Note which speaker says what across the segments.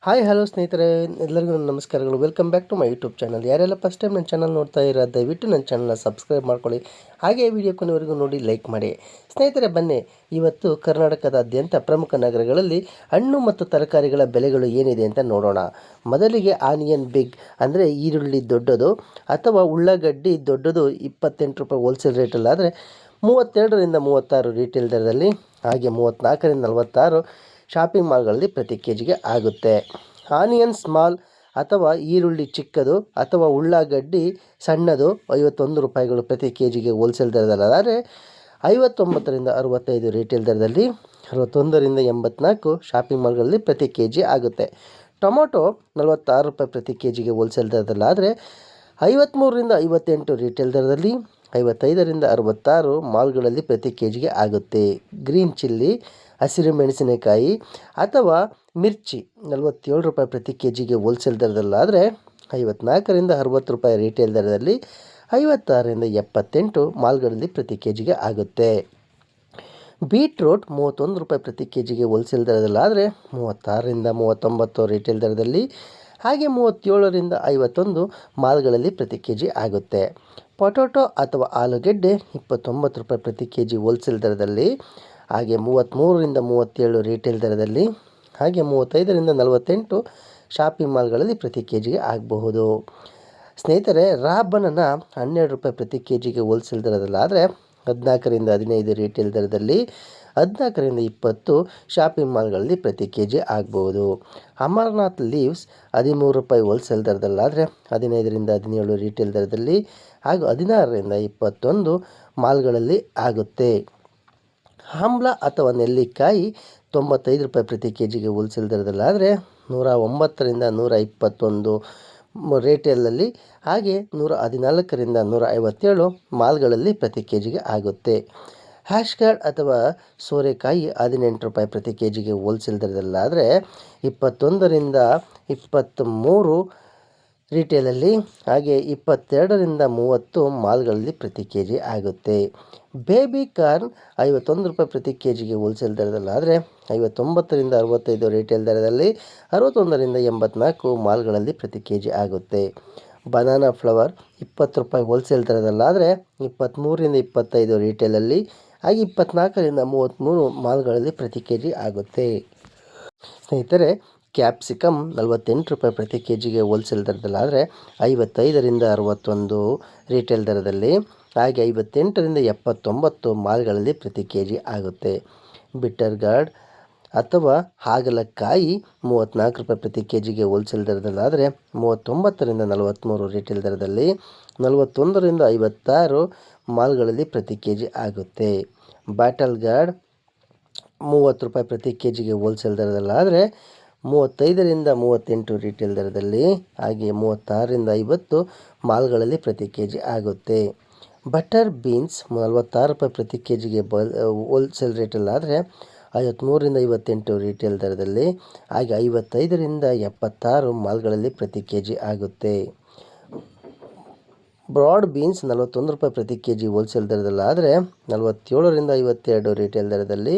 Speaker 1: Hi hello ಸ್ನೇಹಿತರೆ, ಎಲ್ಲರಿಗೂ ನನ್ನ ನಮಸ್ಕಾರಗಳು. Welcome back to my YouTube channel. ಯಾರೆಲ್ಲ ಫಸ್ಟ್ ಟೈಮ್ ನನ್ನ ಚಾನಲ್ ನೋಡ್ತಾ ಇರೋ ದಯವಿಟ್ಟು ನನ್ನ ಚಾನಲ್ನ ಸಬ್ಸ್ಕ್ರೈಬ್ ಮಾಡ್ಕೊಳ್ಳಿ. ಹಾಗೆ ವಿಡಿಯೋ ಕೊನೆವರೆಗೂ ನೋಡಿ ಲೈಕ್ ಮಾಡಿ. ಸ್ನೇಹಿತರೆ ಬನ್ನಿ, ಇವತ್ತು ಕರ್ನಾಟಕದಾದ್ಯಂತ ಪ್ರಮುಖ ನಗರಗಳಲ್ಲಿ ಹಣ್ಣು ಮತ್ತು ತರಕಾರಿಗಳ ಬೆಲೆಗಳು ಏನಿದೆ ಅಂತ ನೋಡೋಣ. ಮೊದಲಿಗೆ ಆನಿಯನ್ ಬಿಗ್ ಅಂದರೆ ಈರುಳ್ಳಿ ದೊಡ್ಡದು ಅಥವಾ ಉಳ್ಳಾಗಡ್ಡಿ ದೊಡ್ಡದು 28 ರೂಪಾಯಿ ಹೋಲ್ಸೇಲ್ ರೇಟಲ್ಲಾದರೆ 32ರಿಂದ 36 ರೀಟೇಲ್ ದರದಲ್ಲಿ, ಹಾಗೆ 34ರಿಂದ 46 ಶಾಪಿಂಗ್ ಮಾಲ್ಗಳಲ್ಲಿ ಪ್ರತಿ ಕೆ ಜಿಗೆ ಆಗುತ್ತೆ. ಆನಿಯನ್ ಸ್ಮಾಲ್ ಅಥವಾ ಈರುಳ್ಳಿ ಚಿಕ್ಕದು ಅಥವಾ ಉಳ್ಳಾಗಡ್ಡಿ ಸಣ್ಣದು 51 ರೂಪಾಯಿಗಳು ಪ್ರತಿ ಕೆ ಜಿಗೆ ಹೋಲ್ಸೇಲ್ ದರದಲ್ಲಾದರೆ 59ರಿಂದ 65 ರೀಟೇಲ್ ದರದಲ್ಲಿ, 61ರಿಂದ 84 ಶಾಪಿಂಗ್ ಮಾಲ್ಗಳಲ್ಲಿ ಪ್ರತಿ ಕೆ ಜಿ ಆಗುತ್ತೆ. ಟೊಮೊಟೊ 46 ರೂಪಾಯಿ ಪ್ರತಿ ಕೆ ಜಿಗೆ ಹೋಲ್ಸೇಲ್ ದರದಲ್ಲಾದರೆ 53ರಿಂದ 58 ರೀಟೇಲ್ ದರದಲ್ಲಿ, 55ರಿಂದ 66 ಮಾಲ್ಗಳಲ್ಲಿ ಪ್ರತಿ ಕೆ ಜಿಗೆ ಆಗುತ್ತೆ. ಗ್ರೀನ್ ಚಿಲ್ಲಿ ಹಸಿರು ಮೆಣಸಿನಕಾಯಿ ಅಥವಾ ಮಿರ್ಚಿ 47 ರೂಪಾಯಿ ಪ್ರತಿ ಕೆ ಜಿಗೆ ಹೋಲ್ಸೇಲ್ ದರದಲ್ಲಾದರೆ 54ರಿಂದ 60 ರೂಪಾಯಿ ರೀಟೇಲ್ ದರದಲ್ಲಿ, 56ರಿಂದ 78 ಮಾಲ್ಗಳಲ್ಲಿ ಪ್ರತಿ ಕೆ ಜಿಗೆ ಆಗುತ್ತೆ. ಬೀಟ್ರೋಟ್ 31 ರೂಪಾಯಿ ಪ್ರತಿ ಕೆ ಜಿಗೆ ಹೋಲ್ಸೇಲ್ ದರದಲ್ಲಾದರೆ 36ರಿಂದ 39 ರೀಟೇಲ್ ದರದಲ್ಲಿ, ಹಾಗೆ 37ರಿಂದ 51 ಮಾಲ್ಗಳಲ್ಲಿ ಪ್ರತಿ ಕೆ ಜಿ ಆಗುತ್ತೆ. ಪೊಟೊಟೊ ಅಥವಾ ಆಲೂಗೆಡ್ಡೆ 29 ರೂಪಾಯಿ ಪ್ರತಿ ಕೆ ಜಿ ಹೋಲ್ಸೇಲ್ ದರದಲ್ಲಿ, ಹಾಗೆ 33ರಿಂದ 37 ರೀಟೇಲ್ ದರದಲ್ಲಿ, ಹಾಗೆ 35ರಿಂದ 48 ಶಾಪಿಂಗ್ ಮಾಲ್ಗಳಲ್ಲಿ ಪ್ರತಿ ಕೆ ಜಿಗೆ ಆಗಬಹುದು. ಸ್ನೇಹಿತರೆ, ರಾ ಬನಾನಾ 12 ರೂಪಾಯಿ ಪ್ರತಿ ಕೆ ಜಿಗೆ ಹೋಲ್ಸೇಲ್ ದರದಲ್ಲಾದರೆ 14ರಿಂದ 15 ರೀಟೇಲ್ ದರದಲ್ಲಿ, 14ರಿಂದ 20 ಶಾಪಿಂಗ್ ಮಾಲ್ಗಳಲ್ಲಿ ಪ್ರತಿ ಕೆ ಜಿ ಆಗಬಹುದು. ಅಮರ್ನಾಥ್ ಲೀವ್ಸ್ 13 ರೂಪಾಯಿ ಹೋಲ್ಸೇಲ್ ದರದಲ್ಲಾದರೆ 15ರಿಂದ 17 ರೀಟೇಲ್ ದರದಲ್ಲಿ, ಹಾಗೂ 16ರಿಂದ 21 ಮಾಲ್ಗಳಲ್ಲಿ ಆಗುತ್ತೆ. ಆಮ್ಲ ಅಥವಾ ನೆಲ್ಲಿಕಾಯಿ 95 ರೂಪಾಯಿ ಪ್ರತಿ ಕೆ ಜಿಗೆ ಹೋಲ್ಸೇಲ್ ದರದಲ್ಲಾದರೆ 109ರಿಂದ 121 ರೇಟೇಲಲ್ಲಿ, ಹಾಗೆ 114ರಿಂದ 157 ಮಾಲ್ಗಳಲ್ಲಿ ಪ್ರತಿ ಕೆ ಜಿಗೆ ಆಗುತ್ತೆ. ಹ್ಯಾಶ್ಗಾರ್ಡ್ ಅಥವಾ ಸೋರೆಕಾಯಿ 18 ರೂಪಾಯಿ ಪ್ರತಿ ಕೆ ಜಿಗೆ ಹೋಲ್ಸೇಲ್ ದರದಲ್ಲಾದರೆ 21ರಿಂದ 23 ರೀಟೇಲಲ್ಲಿ, ಹಾಗೆ 22ರಿಂದ 30 ಮಾಲ್ಗಳಲ್ಲಿ ಪ್ರತಿ ಕೆ ಜಿ ಆಗುತ್ತೆ. ಬೇಬಿ ಕಾರ್ನ್ 51 ರೂಪಾಯಿ ಪ್ರತಿ ಕೆ ಜಿಗೆ ಹೋಲ್ಸೇಲ್ ದರದಲ್ಲಾದರೆ 59ರಿಂದ 65 ರೀಟೇಲ್ ದರದಲ್ಲಿ, 61ರಿಂದ 84 ಮಾಲ್ಗಳಲ್ಲಿ ಪ್ರತಿ ಕೆ ಜಿ ಆಗುತ್ತೆ. ಬನಾನಾ ಫ್ಲವರ್ 20 ರೂಪಾಯಿ ಹೋಲ್ಸೇಲ್ ದರದಲ್ಲಾದರೆ 23ರಿಂದ 25 ರೀಟೇಲಲ್ಲಿ, ಹಾಗೆ 24ರಿಂದ 33 ಮಾಲ್ಗಳಲ್ಲಿ ಪ್ರತಿ ಕೆ ಜಿ ಆಗುತ್ತೆ. ಸ್ನೇಹಿತರೆ, ಕ್ಯಾಪ್ಸಿಕಮ್ 48 ರೂಪಾಯಿ ಪ್ರತಿ ಕೆ ಜಿಗೆ ಹೋಲ್ಸೇಲ್ ದರದಲ್ಲಾದರೆ 55ರಿಂದ 61 ರೀಟೇಲ್ ದರದಲ್ಲಿ, ಹಾಗೆ 58ರಿಂದ 79 ಮಾಲ್ಗಳಲ್ಲಿ ಪ್ರತಿ ಕೆ ಜಿ ಆಗುತ್ತೆ. ಬಿಟರ್ ಗಾರ್ಡ್ ಅಥವಾ ಹಾಗಲಕಾಯಿ 34 ರೂಪಾಯಿ ಪ್ರತಿ ಕೆ ಜಿಗೆ ಹೋಲ್ಸೇಲ್ ದರದಲ್ಲಾದರೆ 39ರಿಂದ 43 ರೀಟೇಲ್ ದರದಲ್ಲಿ, 41ರಿಂದ 56 ಮಾಲ್ಗಳಲ್ಲಿ ಪ್ರತಿ ಕೆ ಜಿ ಆಗುತ್ತೆ. ಬಾಟಲ್ ಗಾರ್ಡ್ 30 ರೂಪಾಯಿ ಪ್ರತಿ ಕೆ ಜಿಗೆ ಹೋಲ್ಸೇಲ್ ದರದಲ್ಲಾದರೆ 35ರಿಂದ 38 ರೀಟೇಲ್ ದರದಲ್ಲಿ, ಹಾಗೆ 36ರಿಂದ 50 ಮಾಲ್ಗಳಲ್ಲಿ ಪ್ರತಿ ಕೆ ಜಿ ಆಗುತ್ತೆ. ಬಟರ್ ಬೀನ್ಸ್ 46 ರೂಪಾಯಿ ಪ್ರತಿ ಕೆ ಜಿಗೆ ಹೋಲ್ಸೇಲ್ ರೇಟಲ್ಲಾದರೆ 53ರಿಂದ 58 ರೀಟೇಲ್ ದರದಲ್ಲಿ, ಹಾಗೆ 55ರಿಂದ 76 ಮಾಲ್ಗಳಲ್ಲಿ ಪ್ರತಿ ಕೆ ಜಿ ಆಗುತ್ತೆ. ಬ್ರಾಡ್ ಬೀನ್ಸ್ 41 ರೂಪಾಯಿ ಪ್ರತಿ ಕೆ ಜಿ ಹೋಲ್ಸೇಲ್ ದರದಲ್ಲಾದರೆ 47ರಿಂದ 52 ರೀಟೇಲ್ ದರದಲ್ಲಿ,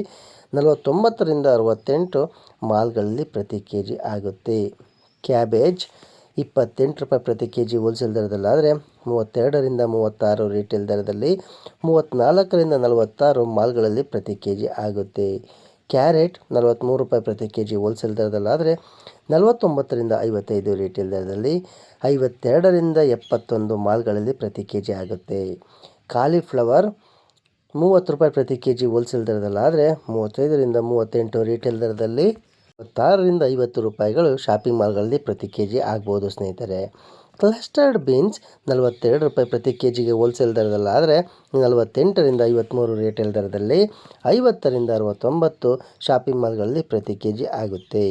Speaker 1: 49ರಿಂದ 68 ಮಾಲ್ಗಳಲ್ಲಿ ಪ್ರತಿ ಕೆ ಜಿ ಆಗುತ್ತೆ. ಕ್ಯಾಬೇಜ್ 28 ರೂಪಾಯಿ ಪ್ರತಿ ಕೆ ಜಿ ಹೋಲ್ಸೇಲ್ ದರದಲ್ಲಾದರೆ 32ರಿಂದ 36 ರೀಟೇಲ್ ದರದಲ್ಲಿ, 34ರಿಂದ 46 ಮಾಲ್ಗಳಲ್ಲಿ ಪ್ರತಿ ಕೆ ಜಿ ಆಗುತ್ತೆ. ಕ್ಯಾರೆಟ್ 43 ರೂಪಾಯಿ ಪ್ರತಿ ಕೆ ಜಿ ಹೋಲ್ಸೇಲ್ ದರದಲ್ಲಾದರೆ 49ರಿಂದ 55 ರೀಟೇಲ್ ದರದಲ್ಲಿ, 52ರಿಂದ 71 ಮಾಲ್ಗಳಲ್ಲಿ ಪ್ರತಿ ಕೆ ಜಿ ಆಗುತ್ತೆ. ಕಾಲಿಫ್ಲವರ್ 30 ರೂಪಾಯಿ ಪ್ರತಿ ಕೆ ಜಿ ಹೋಲ್ಸೇಲ್ ದರದಲ್ಲಾದರೆ 35ರಿಂದ 38 ರೀಟೇಲ್ ದರದಲ್ಲಿ, 56ರಿಂದ 50 ರೂಪಾಯಿಗಳು ಶಾಪಿಂಗ್ ಮಾಲ್ಗಳಲ್ಲಿ ಪ್ರತಿ ಕೆ ಜಿ ಆಗ್ಬೋದು. ಸ್ನೇಹಿತರೆ, ಕ್ಲಸ್ಟರ್ಡ್ ಬೀನ್ಸ್ 42 ರೂಪಾಯಿ ಪ್ರತಿ ಕೆ ಜಿಗೆ ಹೋಲ್ಸೇಲ್ ದರದಲ್ಲಾದರೆ 48ರಿಂದ 53 ರೀಟೇಲ್ ದರದಲ್ಲಿ, 50ರಿಂದ 69 ಶಾಪಿಂಗ್ ಮಾಲ್ಗಳಲ್ಲಿ ಪ್ರತಿ ಕೆ ಜಿ ಆಗುತ್ತೆ.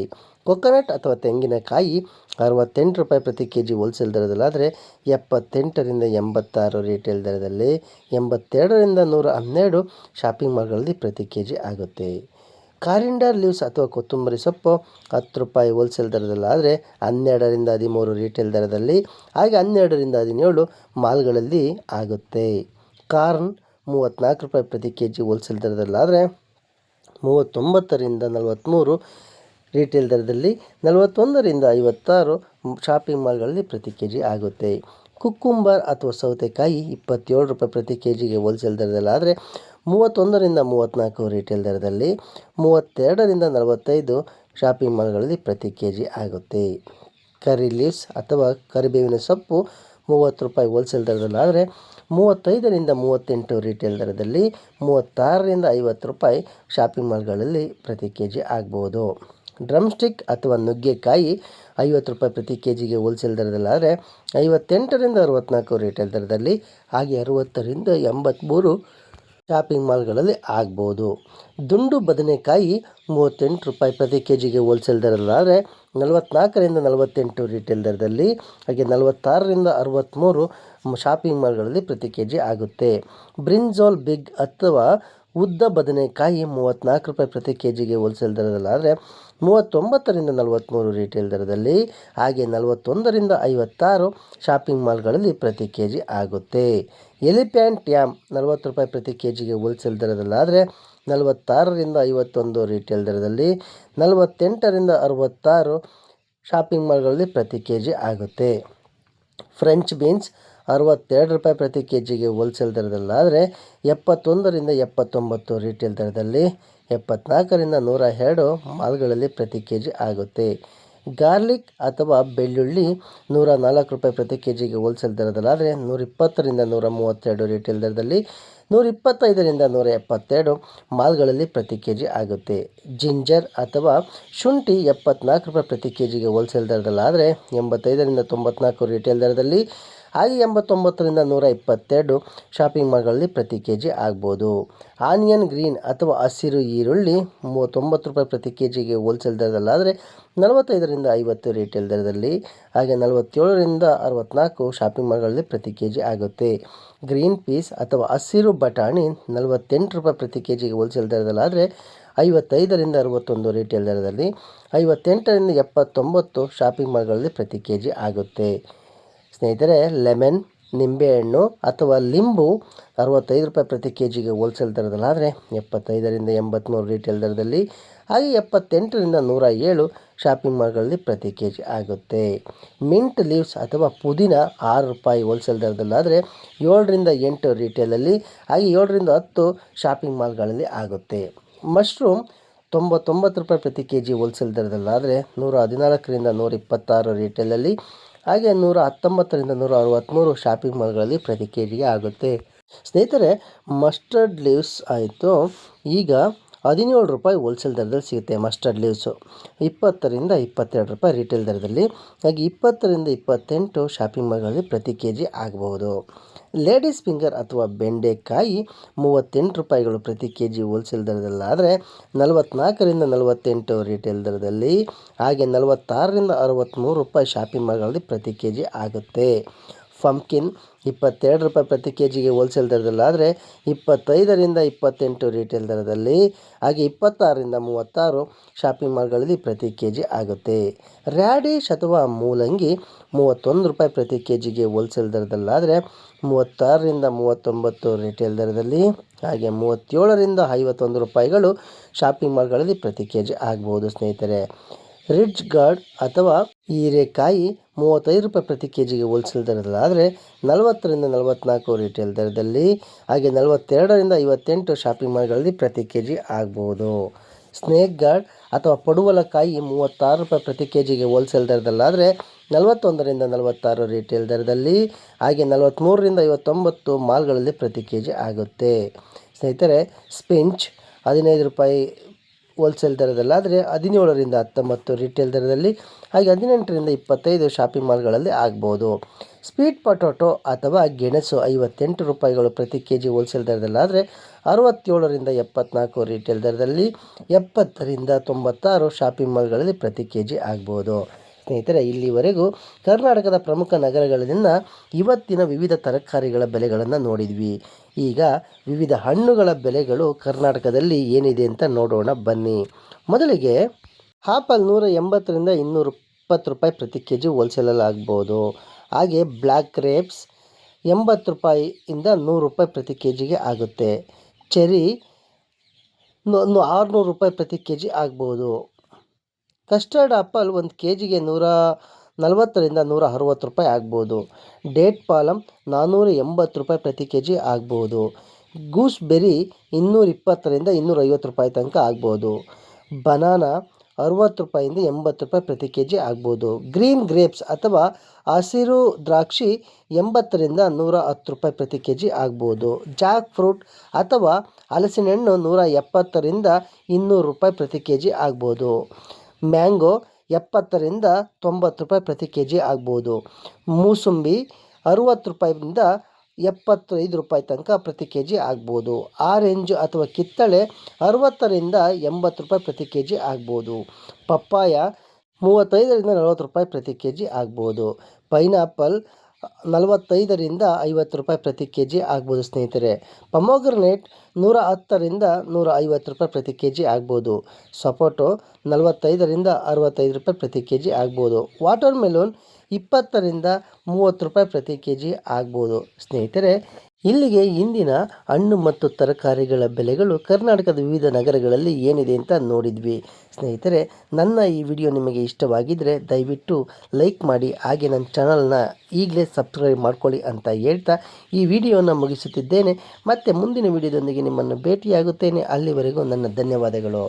Speaker 1: ಕೊಕೊನಟ್ ಅಥವಾ ತೆಂಗಿನಕಾಯಿ 68 ರೂಪಾಯಿ ಪ್ರತಿ ಕೆ ಜಿ ಹೋಲ್ಸೇಲ್ ದರದಲ್ಲಾದರೆ 78ರಿಂದ 86 ರೀಟೇಲ್ ದರದಲ್ಲಿ, 82ರಿಂದ 112 ಶಾಪಿಂಗ್ ಮಾಲ್ಗಳಲ್ಲಿ ಪ್ರತಿ ಕೆ ಜಿ ಆಗುತ್ತೆ. ಕಾರಿಂಡರ್ ಲೀವ್ಸ್ ಅಥವಾ ಕೊತ್ತಂಬರಿ ಸೊಪ್ಪು 10 ರೂಪಾಯಿ ಹೋಲ್ಸೇಲ್ ದರದಲ್ಲಾದರೆ 12ರಿಂದ 13 ರೀಟೇಲ್ ದರದಲ್ಲಿ, ಹಾಗೆ 12ರಿಂದ 17 ಮಾಲ್ಗಳಲ್ಲಿ ಆಗುತ್ತೆ. ಕಾರ್ನ್ 34 ರೂಪಾಯಿ ಪ್ರತಿ ಕೆ ಜಿ ಹೋಲ್ಸೇಲ್ ದರದಲ್ಲಾದರೆ 39ರಿಂದ 43 ರಿಟೇಲ್ ದರದಲ್ಲಿ 41ರಿಂದ 56 ಶಾಪಿಂಗ್ ಮಾಲ್ಗಳಲ್ಲಿ ಪ್ರತಿ ಕೆ ಜಿ ಆಗುತ್ತೆ. ಕುಕ್ಕುಂಬರ್ ಅಥವಾ ಸೌತೆಕಾಯಿ 27 ರೂಪಾಯಿ ಪ್ರತಿ ಕೆ ಜಿಗೆ ಹೋಲ್ಸೇಲ್ ದರದಲ್ಲಾದರೆ 31ರಿಂದ 34 ರಿಟೇಲ್ ದರದಲ್ಲಿ, 32ರಿಂದ 45 ಶಾಪಿಂಗ್ ಮಾಲ್ಗಳಲ್ಲಿ ಪ್ರತಿ ಕೆ ಜಿ ಆಗುತ್ತೆ. ಕರಿ ಲೀವ್ಸ್ ಅಥವಾ ಕರಿಬೇವಿನ ಸೊಪ್ಪು 30 ರೂಪಾಯಿ ಹೋಲ್ಸೇಲ್ ದರದಲ್ಲಾದರೆ 35ರಿಂದ 38 ರಿಟೇಲ್ ದರದಲ್ಲಿ, 36ರಿಂದ 50 ರೂಪಾಯಿ ಶಾಪಿಂಗ್ ಮಾಲ್ಗಳಲ್ಲಿ ಪ್ರತಿ ಕೆ ಜಿ ಆಗ್ಬೋದು. ಡ್ರಮ್ ಸ್ಟಿಕ್ ಅಥವಾ ನುಗ್ಗೆಕಾಯಿ 50 ರೂಪಾಯಿ ಪ್ರತಿ ಕೆ ಜಿಗೆ ಹೋಲ್ಸೇಲ್ ದರದಲ್ಲಾದರೆ 58ರಿಂದ 64 ರಿಟೇಲ್ ದರದಲ್ಲಿ, ಹಾಗೆ 60ರಿಂದ 83 ಶಾಪಿಂಗ್ ಮಾಲ್ಗಳಲ್ಲಿ ಆಗ್ಬೋದು. ದುಂಡು ಬದನೆಕಾಯಿ 38 ರೂಪಾಯಿ ಪ್ರತಿ ಕೆ ಜಿಗೆ ಹೋಲ್ಸೇಲ್ ದರದಲ್ಲಾದರೆ 44ರಿಂದ 48 ರಿಟೇಲ್ ದರದಲ್ಲಿ, ಹಾಗೆ 46ರಿಂದ 63 ಶಾಪಿಂಗ್ ಮಾಲ್ಗಳಲ್ಲಿ ಪ್ರತಿ ಕೆ ಜಿ ಆಗುತ್ತೆ. ಬ್ರಿಂಜಾಲ್ ಬಿಗ್ ಅಥವಾ ಉದ್ದ ಬದನೆಕಾಯಿ 34 ರೂಪಾಯಿ ಪ್ರತಿ ಕೆ ಜಿಗೆ ಹೋಲ್ಸೇಲ್ ದರದಲ್ಲಾದರೆ 39ರಿಂದ 43 ರಿಟೇಲ್ ದರದಲ್ಲಿ, ಹಾಗೆ 41ರಿಂದ 56 ಶಾಪಿಂಗ್ ಮಾಲ್ಗಳಲ್ಲಿ ಪ್ರತಿ ಕೆ ಜಿ ಆಗುತ್ತೆ. ಎಲಿಫ್ಯಾಂಟ್ ಯಾಮ್ 40 ರೂಪಾಯಿ ಪ್ರತಿ ಕೆ ಜಿಗೆ ಹೋಲ್ಸೇಲ್ ದರದಲ್ಲಾದರೆ 46ರಿಂದ 51 ರಿಟೇಲ್ ದರದಲ್ಲಿ, 48ರಿಂದ 66 ಶಾಪಿಂಗ್ ಮಾಲ್ಗಳಲ್ಲಿ ಪ್ರತಿ ಕೆ ಜಿ ಆಗುತ್ತೆ. ಫ್ರೆಂಚ್ ಬೀನ್ಸ್ 62 ರೂಪಾಯಿ ಪ್ರತಿ ಕೆ ಜಿಗೆ ಹೋಲ್ಸೇಲ್ ದರದಲ್ಲಾದರೆ 71ರಿಂದ 79 ರಿಟೇಲ್ ದರದಲ್ಲಿ, 74ರಿಂದ 102 ಮಾಲ್ಗಳಲ್ಲಿ ಪ್ರತಿ ಕೆ ಜಿ ಆಗುತ್ತೆ. ಗಾರ್ಲಿಕ್ ಅಥವಾ ಬೆಳ್ಳುಳ್ಳಿ 104 ರೂಪಾಯಿ ಪ್ರತಿ ಕೆ ಜಿಗೆ ಹೋಲ್ಸೇಲ್ ದರದಲ್ಲಾದರೆ 120ರಿಂದ 132 ರಿಟೇಲ್ ದರದಲ್ಲಿ, 125ರಿಂದ 172 ಮಾಲ್ಗಳಲ್ಲಿ ಪ್ರತಿ ಕೆ ಜಿ ಆಗುತ್ತೆ. ಜಿಂಜರ್ ಅಥವಾ ಶುಂಠಿ 74 ರೂಪಾಯಿ ಪ್ರತಿ ಕೆ ಜಿಗೆ ಹೋಲ್ಸೇಲ್ ದರದಲ್ಲಾದರೆ 85ರಿಂದ 94 ರಿಟೇಲ್ ದರದಲ್ಲಿ, ಹಾಗೆ 89ರಿಂದ 122 ಶಾಪಿಂಗ್ ಮಾಲ್ಗಳಲ್ಲಿ ಪ್ರತಿ ಕೆ ಜಿ ಆಗ್ಬೋದು. ಆನಿಯನ್ ಗ್ರೀನ್ ಅಥವಾ ಹಸಿರು ಈರುಳ್ಳಿ 39 ರೂಪಾಯಿ ಪ್ರತಿ ಕೆ ಜಿಗೆ ಹೋಲ್ಸೇಲ್ ದರದಲ್ಲಾದರೆ 45ರಿಂದ 50 ರಿಟೇಲ್ ದರದಲ್ಲಿ, ಹಾಗೆ 47ರಿಂದ 64 ಶಾಪಿಂಗ್ ಮಾಲ್ಗಳಲ್ಲಿ ಪ್ರತಿ ಕೆ ಜಿ ಆಗುತ್ತೆ. ಗ್ರೀನ್ ಪೀಸ್ ಅಥವಾ ಹಸಿರು ಬಟಾಣಿ 48 ರೂಪಾಯಿ ಪ್ರತಿ ಕೆ ಜಿಗೆ ಹೋಲ್ಸೇಲ್ ದರದಲ್ಲಾದರೆ 55ರಿಂದ 61 ರಿಟೇಲ್ ದರದಲ್ಲಿ, 58ರಿಂದ 79 ಶಾಪಿಂಗ್ ಮಾಲ್ಗಳಲ್ಲಿ ಪ್ರತಿ ಕೆ ಜಿ ಆಗುತ್ತೆ. ಸ್ನೇಹಿತರೆ, ಲೆಮನ್ ನಿಂಬೆಹಣ್ಣು ಅಥವಾ ಲಿಂಬು 65 ರೂಪಾಯಿ ಪ್ರತಿ ಕೆ ಜಿಗೆ ಹೋಲ್ಸೇಲ್ ದರದಲ್ಲಾದರೆ 75ರಿಂದ 83 ರಿಟೇಲ್ ದರದಲ್ಲಿ, ಹಾಗೆ 78ರಿಂದ 107 ಶಾಪಿಂಗ್ ಮಾಲ್ಗಳಲ್ಲಿ ಪ್ರತಿ ಕೆ ಜಿ ಆಗುತ್ತೆ. ಮಿಂಟ್ ಲೀವ್ಸ್ ಅಥವಾ ಪುದೀನ 6 ರೂಪಾಯಿ ಹೋಲ್ಸೇಲ್ ದರದಲ್ಲಾದರೆ 7ರಿಂದ 8 ರಿಟೇಲಲ್ಲಿ, ಹಾಗೆ 7ರಿಂದ 10 ಶಾಪಿಂಗ್ ಮಾಲ್ಗಳಲ್ಲಿ ಆಗುತ್ತೆ. ಮಶ್ರೂಮ್ 99 ರೂಪಾಯಿ ಪ್ರತಿ ಕೆ ಜಿ ಹೋಲ್ಸೇಲ್ ದರದಲ್ಲಾದರೆ 114ರಿಂದ 126 ರಿಟೇಲಲ್ಲಿ, ಹಾಗೆ 119ರಿಂದ 163 ಶಾಪಿಂಗ್ ಮಾಲ್ಗಳಲ್ಲಿ ಪ್ರತಿ ಕೆ ಜಿಗೆ ಆಗುತ್ತೆ. ಸ್ನೇಹಿತರೆ, ಮಸ್ಟರ್ಡ್ ಲೀವ್ಸ್ ಆಯಿತು, ಈಗ 17 ರೂಪಾಯಿ ಹೋಲ್ಸೇಲ್ ದರದಲ್ಲಿ ಸಿಗುತ್ತೆ. ಮಸ್ಟರ್ಡ್ ಲೀವ್ಸು 20ರಿಂದ 22 ರೂಪಾಯಿ ರಿಟೇಲ್ ದರದಲ್ಲಿ, ಹಾಗೆ 20ರಿಂದ 28 ಶಾಪಿಂಗ್ ಮಾಲ್ಗಳಲ್ಲಿ ಪ್ರತಿ ಕೆ ಜಿ ಆಗಬಹುದು. ಲೇಡೀಸ್ ಫಿಂಗರ್ ಅಥವಾ ಬೆಂಡೆಕಾಯಿ 38 ರೂಪಾಯಿಗಳು ಪ್ರತಿ ಕೆ ಜಿ ಹೋಲ್ಸೇಲ್ ದರದಲ್ಲಾದರೆ 44ರಿಂದ 48 ರಿಟೇಲ್ ದರದಲ್ಲಿ, ಹಾಗೆ 46ರಿಂದ 63 ರೂಪಾಯಿ ಶಾಪಿಂಗ್ ಮಾಲ್ಗಳಲ್ಲಿ ಪ್ರತಿ ಕೆ ಜಿ ಆಗುತ್ತೆ. ಪಂಪ್ಕಿನ್ 22 ರೂಪಾಯಿ ಪ್ರತಿ ಕೆ ಜಿಗೆ ಹೋಲ್ಸೇಲ್ ದರದಲ್ಲಾದರೆ 25ರಿಂದ 28 ರಿಟೇಲ್ ದರದಲ್ಲಿ, ಹಾಗೆ 26ರಿಂದ 36 ಶಾಪಿಂಗ್ ಮಾಲ್ಗಳಲ್ಲಿ ಪ್ರತಿ ಕೆ ಜಿ ಆಗುತ್ತೆ. ರ್ಯಾಡಿಶ್ ಅಥವಾ ಮೂಲಂಗಿ 31 ರೂಪಾಯಿ ಪ್ರತಿ ಕೆ ಜಿಗೆ ಹೋಲ್ಸೇಲ್ ದರದಲ್ಲಾದರೆ 36ರಿಂದ 39 ರಿಟೇಲ್ ದರದಲ್ಲಿ, ಹಾಗೆ 37ರಿಂದ 51 ರೂಪಾಯಿಗಳು ಶಾಪಿಂಗ್ ಮಾಲ್ಗಳಲ್ಲಿ ಪ್ರತಿ ಕೆ ಜಿ ಆಗ್ಬೋದು. ಸ್ನೇಹಿತರೆ, ರಿಚ್ ಗಾರ್ಡ್ ಅಥವಾ ಹೀರೆಕಾಯಿ 35 ರೂಪಾಯಿ ಪ್ರತಿ ಕೆ ಜಿಗೆ ಹೋಲ್ಸೇಲ್ ದರದಲ್ಲಾದರೆ 40ರಿಂದ 44 ರಿಟೇಲ್ ದರದಲ್ಲಿ, ಹಾಗೆ 42ರಿಂದ 58 ಶಾಪಿಂಗ್ ಮಾಲ್ಗಳಲ್ಲಿ ಪ್ರತಿ ಕೆ ಜಿ ಆಗ್ಬೋದು. ಸ್ನೇಕ್ ಗಾರ್ಡ್ ಅಥವಾ ಪಡುವಲಕಾಯಿ 36 ರೂಪಾಯಿ ಪ್ರತಿ ಕೆ ಜಿಗೆ ಹೋಲ್ಸೇಲ್ ದರದಲ್ಲಾದರೆ 41ರಿಂದ 46 ರಿಟೇಲ್ ದರದಲ್ಲಿ, ಹಾಗೆ 43ರಿಂದ 59 ಮಾಲ್ಗಳಲ್ಲಿ ಪ್ರತಿ ಕೆ ಜಿ ಆಗುತ್ತೆ. ಸ್ನೇಹಿತರೆ, ಸ್ಪಿಂಚ್ 15 ರೂಪಾಯಿ ಹೋಲ್ಸೇಲ್ ದರದಲ್ಲಾದರೆ 17ರಿಂದ 19 ರಿಟೇಲ್ ದರದಲ್ಲಿ, ಹಾಗೆ 18ರಿಂದ 25 ಶಾಪಿಂಗ್ ಮಾಲ್ಗಳಲ್ಲಿ ಆಗ್ಬೋದು. ಸ್ವೀಟ್ ಪೊಟೊಟೊ ಅಥವಾ ಗೆಣಸು 58 ರೂಪಾಯಿಗಳು ಪ್ರತಿ ಕೆ ಜಿ ಹೋಲ್ಸೇಲ್ ದರದಲ್ಲಾದರೆ 67ರಿಂದ 74 ರಿಟೇಲ್ ದರದಲ್ಲಿ, 70ರಿಂದ 96 ಶಾಪಿಂಗ್ ಮಾಲ್ಗಳಲ್ಲಿ ಪ್ರತಿ ಕೆ ಜಿ ಆಗ್ಬೋದು. ಸ್ನೇಹಿತರೆ, ಇಲ್ಲಿವರೆಗೂ ಕರ್ನಾಟಕದ ಪ್ರಮುಖ ನಗರಗಳಿಂದ ಇವತ್ತಿನ ವಿವಿಧ ತರಕಾರಿಗಳ ಬೆಲೆಗಳನ್ನು ನೋಡಿದ್ವಿ. ಈಗ ವಿವಿಧ ಹಣ್ಣುಗಳ ಬೆಲೆಗಳು ಕರ್ನಾಟಕದಲ್ಲಿ ಏನಿದೆ ಅಂತ ನೋಡೋಣ ಬನ್ನಿ. ಮೊದಲಿಗೆ ಆಪಲ್ 180ರಿಂದ 220 ರೂಪಾಯಿ ಪ್ರತಿ ಕೆ ಜಿ ಹೋಲ್ಸೇಲಲ್ಲಿ ಆಗ್ಬೋದು. ಹಾಗೆ ಬ್ಲ್ಯಾಕ್ ಗ್ರೇಪ್ಸ್ 80 ರೂಪಾಯಿಯಿಂದ 100 ರೂಪಾಯಿ ಪ್ರತಿ ಕೆ ಜಿಗೆ ಆಗುತ್ತೆ. ಚೆರಿ 600 ರೂಪಾಯಿ ಪ್ರತಿ ಕೆ ಜಿ ಆಗ್ಬೋದು. ಕಸ್ಟರ್ಡ್ ಆಪಲ್ 1 ಕೆ ಜಿಗೆ 140ರಿಂದ 160 ರೂಪಾಯಿ ಆಗ್ಬೋದು. ಡೇಟ್ ಪಾಲಮ್ 480 ರೂಪಾಯಿ ಪ್ರತಿ ಕೆ ಜಿ ಆಗ್ಬೋದು. ಗೂಸ್ಬೆರಿ 220ರಿಂದ 250 ರೂಪಾಯಿ ತನಕ ಆಗ್ಬೋದು. ಬನಾನಾ 60 ರೂಪಾಯಿಂದ 80 ರೂಪಾಯಿ ಪ್ರತಿ ಕೆ ಜಿ ಆಗ್ಬೋದು. ಗ್ರೀನ್ ಗ್ರೇಪ್ಸ್ ಅಥವಾ ಹಸಿರು ದ್ರಾಕ್ಷಿ 80ರಿಂದ 110 ರೂಪಾಯಿ ಪ್ರತಿ ಕೆ ಜಿ ಆಗ್ಬೋದು. ಜಾಕ್ ಫ್ರೂಟ್ ಅಥವಾ ಹಲಸಿನ ಹಣ್ಣು 170ರಿಂದ 200 ರೂಪಾಯಿ ಪ್ರತಿ ಕೆ ಜಿ ಆಗ್ಬೋದು. ಮ್ಯಾಂಗೋ 70ರಿಂದ 90 ರೂಪಾಯಿ ಪ್ರತಿ ಕೆ ಜಿ ಆಗ್ಬೋದು. ಮೂಸಂಬಿ 60 ರೂಪಾಯಿಂದ 75 ರೂಪಾಯಿ ತನಕ ಪ್ರತಿ ಕೆ ಜಿ ಆಗ್ಬೋದು. ಆರೆಂಜ್ ಅಥವಾ ಕಿತ್ತಳೆ 60ರಿಂದ 80 ರೂಪಾಯಿ ಪ್ರತಿ ಕೆ ಜಿ ಆಗ್ಬೋದು. ಪಪ್ಪಾಯ 35ರಿಂದ 40 ರೂಪಾಯಿ ಪ್ರತಿ ಕೆ ಜಿ ಆಗ್ಬೋದು. ಪೈನಾಪಲ್ 45ರಿಂದ 50 ರೂಪಾಯಿ ಪ್ರತಿ ಕೆ ಜಿ ಆಗ್ಬೋದು ಸ್ನೇಹಿತರೆ. ಪೊಮೊಗ್ರನೇಟ್ 110ರಿಂದ 150 ರೂಪಾಯಿ ಪ್ರತಿ ಕೆ ಜಿ ಆಗ್ಬೋದು. ಸಪೋಟೊ 45ರಿಂದ 65 ರೂಪಾಯಿ ಪ್ರತಿ ಕೆ ಜಿ ಆಗ್ಬೋದು. ವಾಟರ್ ಮೆಲೋನ್ 20ರಿಂದ 30 ರೂಪಾಯಿ ಪ್ರತಿ ಕೆ ಜಿ ಆಗ್ಬೋದು. ಸ್ನೇಹಿತರೆ, ಇಲ್ಲಿಗೆ ಇಂದಿನ ಹಣ್ಣು ಮತ್ತು ತರಕಾರಿಗಳ ಬೆಲೆಗಳು ಕರ್ನಾಟಕದ ವಿವಿಧ ನಗರಗಳಲ್ಲಿ ಏನಿದೆ ಅಂತ ನೋಡಿದ್ವಿ. ಸ್ನೇಹಿತರೆ, ನನ್ನ ಈ ವಿಡಿಯೋ ನಿಮಗೆ ಇಷ್ಟವಾಗಿದ್ದರೆ ದಯವಿಟ್ಟು ಲೈಕ್ ಮಾಡಿ, ಹಾಗೆ ನನ್ನ ಚಾನಲ್ನ ಈಗಲೇ ಸಬ್ಸ್ಕ್ರೈಬ್ ಮಾಡ್ಕೊಳ್ಳಿ ಅಂತ ಹೇಳ್ತಾ ಈ ವಿಡಿಯೋನ ಮುಗಿಸುತ್ತಿದ್ದೇನೆ. ಮತ್ತೆ ಮುಂದಿನ ವಿಡಿಯೋದೊಂದಿಗೆ ನಿಮ್ಮನ್ನು ಭೇಟಿಯಾಗುತ್ತೇನೆ. ಅಲ್ಲಿವರೆಗೂ ನನ್ನ ಧನ್ಯವಾದಗಳು.